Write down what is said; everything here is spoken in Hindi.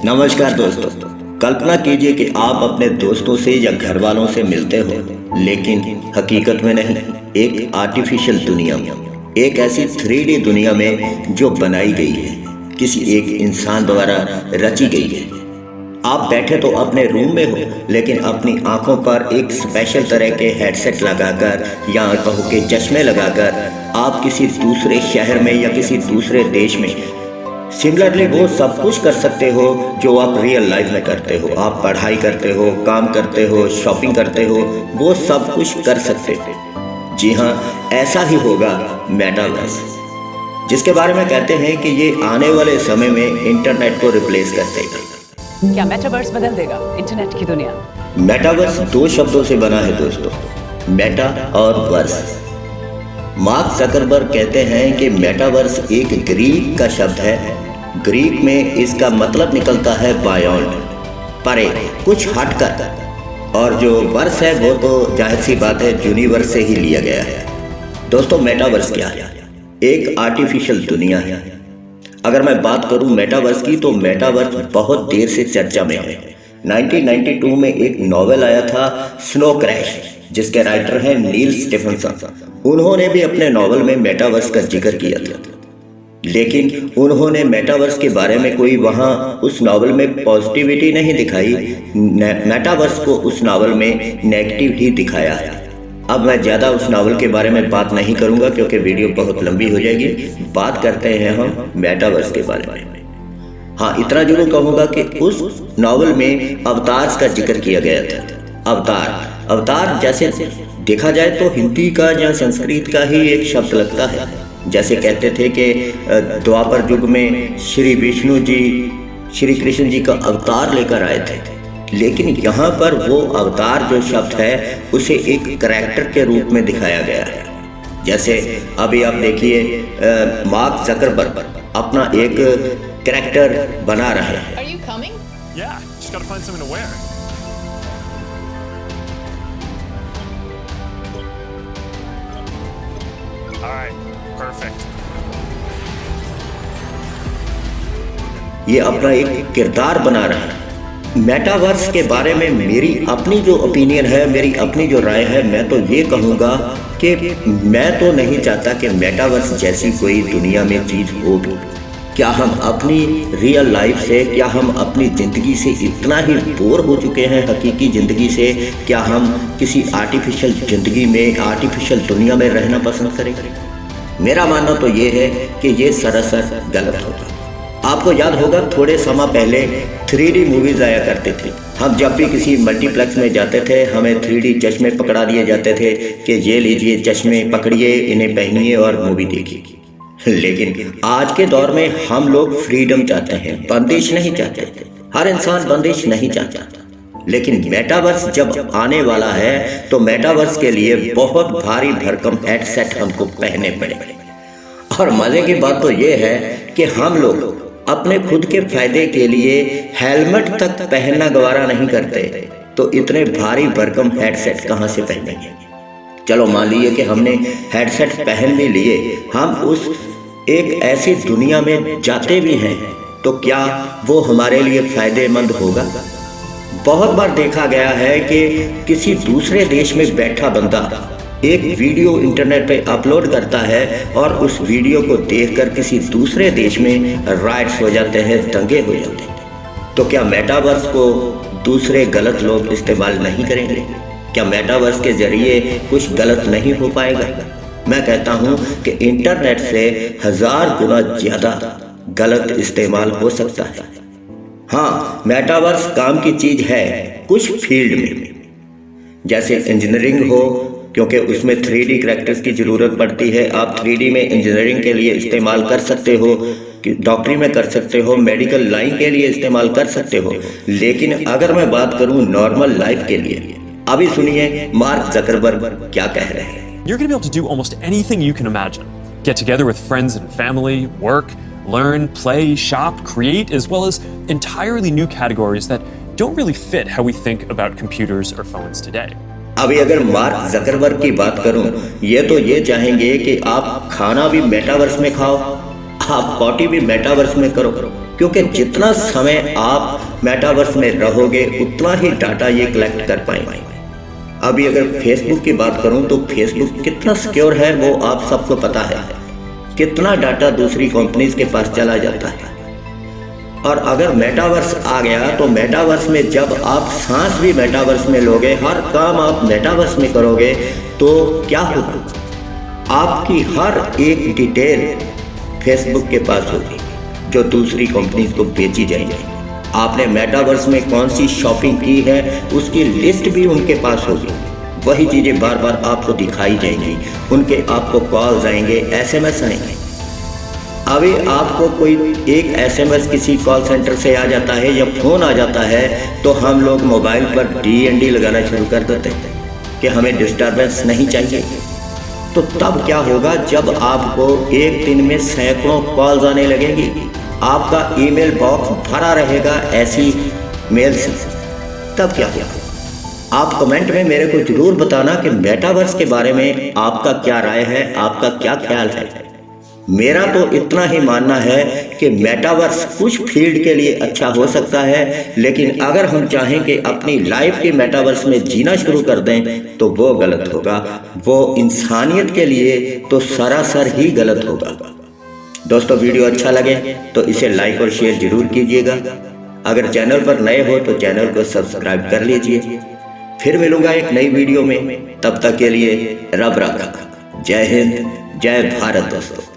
नमस्कार दोस्तों। कल्पना कीजिए कि आप अपने दोस्तों से या घर वालों से मिलते हो, लेकिन हकीकत में नहीं, एक आर्टिफिशियल दुनिया में, एक ऐसी 3D दुनिया में जो बनाई गई है, किसी एक इंसान द्वारा रची गई है। आप बैठे तो अपने रूम में हो, लेकिन अपनी आंखों पर एक स्पेशल तरह के हेडसेट लगाकर या कहो कि चश्मे लगाकर आप किसी दूसरे शहर में या किसी दूसरे देश में सिमिलरली वो सब कुछ कर सकते हो जो आप रियल लाइफ में करते हो। आप पढ़ाई करते हो, काम करते हो, शॉपिंग करते हो, वो सब कुछ कर सकते हो। जी हाँ, ऐसा ही होगा मेटावर्स, जिसके बारे में कहते हैं कि ये आने वाले समय में इंटरनेट को रिप्लेस कर देगा। क्या मेटावर्स बदल देगा इंटरनेट की दुनिया? मेटावर्स 2 शब्दों से बना है दोस्तों, मेटा और वर्स। मार्क ज़करबर्ग कहते हैं कि मेटावर्स एक ग्रीक का शब्द है। ग्रीक में इसका मतलब निकलता है बायोंड, परे, कुछ हटकर, और जो वर्स है वो तो जाहिर सी बात है यूनिवर्स से ही लिया गया है। दोस्तों, मेटावर्स क्या है? एक आर्टिफिशियल दुनिया है। अगर मैं बात करूं मेटावर्स की, तो मेटावर्स बहुत देर से चर्चा में है। 1992 में एक नॉवेल आया था स्नो क्रैश, जिसके राइटर हैं नील स्टीफनसन। उन्होंने भी अपने नॉवेल में मेटावर्स का जिक्र किया था, लेकिन उन्होंने मेटावर्स के बारे में कोई वहाँ उस नॉवेल में पॉजिटिविटी नहीं दिखाई। मेटावर्स को उस नॉवेल में नेगेटिव ही दिखाया है। अब मैं ज़्यादा उस नॉवेल के बारे में बात नहीं करूँगा क्योंकि वीडियो बहुत लंबी हो जाएगी। बात करते हैं हम मेटावर्स के बारे में। हाँ, इतना जरूर कहूँगा कि उस नॉवेल में अवतार का जिक्र किया गया था। अवतार जैसे देखा जाए तो हिंदी का या संस्कृत का ही एक शब्द लगता है। जैसे कहते थे कि द्वापर युग में श्री विष्णु जी, श्री कृष्ण जी का अवतार लेकर आए थे, लेकिन यहाँ पर वो अवतार जो शब्द है उसे एक कैरेक्टर के रूप में दिखाया गया है। जैसे अभी आप देखिए, मार्क ज़करबर्ग अपना एक कैरेक्टर बना रहे हैं। ये अपना एक किरदार बना रहा है। मेटावर्स के बारे में मेरी अपनी जो ओपिनियन है, मेरी अपनी जो राय है, मैं तो ये कहूँगा कि मैं तो नहीं चाहता कि मेटावर्स जैसी कोई दुनिया में चीज़ हो भी। क्या हम अपनी रियल लाइफ से, क्या हम अपनी ज़िंदगी से इतना ही बोर हो चुके हैं हकीकी ज़िंदगी से? क्या हम किसी आर्टिफिशियल ज़िंदगी में, आर्टिफिशियल दुनिया में रहना पसंद करेंगे? मेरा मानना तो ये है कि ये सरासर गलत होगा। आपको याद होगा थोड़े समय पहले 3D मूवीज़ आया करते थे। हम जब भी किसी मल्टीप्लेक्स में जाते थे, हमें 3D चश्मे पकड़ा दिए जाते थे कि ये लीजिए चश्मे, पकड़िए, इन्हें पहनिए और मूवी देखिए। लेकिन आज के दौर में हम लोग फ्रीडम चाहते हैं, बंदिश नहीं चाहते। हर इंसान बंदिश नहीं चाहता। लेकिन मेटावर्स जब आने वाला है तो मेटावर्स के लिए बहुत भारी भरकम हेडसेट हमको पहनने पड़े। और मजे की बात तो ये है कि हम लोग अपने खुद के फायदे के लिए हेलमेट तक पहनना गवारा नहीं करते, तो इतने भारी भरकम हेडसेट कहाँ से पहनेंगे? चलो मान लीजिए कि हमने हेडसेट पहन भी लिए, हम उस एक ऐसी दुनिया में जाते भी हैं, तो क्या वो हमारे लिए फायदेमंद होगा? बहुत बार देखा गया है कि किसी दूसरे देश में बैठा बंदा एक वीडियो इंटरनेट पे अपलोड करता है और उस वीडियो को देखकर किसी दूसरे देश में राइट्स हो जाते हैं, दंगे हो जाते हैं। तो क्या मेटावर्स को दूसरे गलत लोग इस्तेमाल नहीं करेंगे? क्या मेटावर्स के जरिए कुछ गलत नहीं हो पाएगा? मैं कहता हूँ कि इंटरनेट से 1000 गुना ज़्यादा गलत इस्तेमाल हो सकता है। हाँ, मेटावर्स काम की चीज़ है कुछ फील्ड में, जैसे इंजीनियरिंग हो, क्योंकि उसमें 3D कैरेक्टर्स की ज़रूरत पड़ती है। आप 3D में इंजीनियरिंग के लिए इस्तेमाल कर सकते हो, डॉक्टरी में कर सकते हो, मेडिकल लाइन के लिए इस्तेमाल कर सकते हो। लेकिन अगर मैं बात करूं नॉर्मल लाइफ के लिए, अभी सुनिए मार्क ज़करबर्ग क्या कह रहे हैं। You're going to be able to do almost anything you can imagine. Get together with friends and family, work, learn, play, shop, create, as well as entirely new categories that don't really fit how we think about computers or phones today. अभी अगर मार्क ज़करबर्ग की बात करूं, ये तो ये चाहेंगे कि आप खाना भी मेटावर्स में खाओ, आप पार्टी भी मेटावर्स में करो, क्योंकि जितना समय आप मेटावर्स में रहोगे उतना ही डाटा ये कलेक्ट कर पाएंगे। अभी अगर फेसबुक की बात करूं तो फेसबुक कितना सिक्योर है वो आप सबको पता है। कितना डाटा दूसरी कंपनीज के पास चला जाता है। और अगर मेटावर्स आ गया तो मेटावर्स में जब आप सांस भी मेटावर्स में लोगे, हर काम आप मेटावर्स में करोगे, तो क्या होगा, आपकी हर एक डिटेल फेसबुक के पास होगी जो दूसरी कंपनीज को बेची जाएंगी। आपने मेटावर्स में कौन सी शॉपिंग की है उसकी लिस्ट भी उनके पास होगी। वही चीज़ें बार बार आपको दिखाई जाएंगी, उनके आपको कॉल्स आएंगे, SMS आएंगे। अभी आपको कोई एक SMS किसी कॉल सेंटर से आ जाता है या फ़ोन आ जाता है तो हम लोग मोबाइल पर DND लगाना शुरू कर देते हैं कि हमें डिस्टर्बेंस नहीं चाहिए। तो तब क्या होगा, जब आपको एक दिन में सैकड़ों कॉल्स आने लगेंगी, आपका ईमेल बॉक्स भरा रहेगा ऐसी मेल से, तब क्या होगा। आप कमेंट में मेरे को जरूर बताना कि मेटावर्स के बारे में आपका क्या राय है, आपका क्या ख्याल है। मेरा तो इतना ही मानना है कि मेटावर्स कुछ फील्ड के लिए अच्छा हो सकता है, लेकिन अगर हम चाहें कि अपनी लाइफ के मेटावर्स में जीना शुरू कर दें तो वो गलत होगा। वो इंसानियत के लिए तो सरासर ही गलत होगा। दोस्तों, वीडियो अच्छा लगे तो इसे लाइक और शेयर जरूर कीजिएगा। अगर चैनल पर नए हो तो चैनल को सब्सक्राइब कर लीजिए। फिर मिलूंगा एक नई वीडियो में, तब तक के लिए रब रखा। जय हिंद, जय भारत दोस्तों।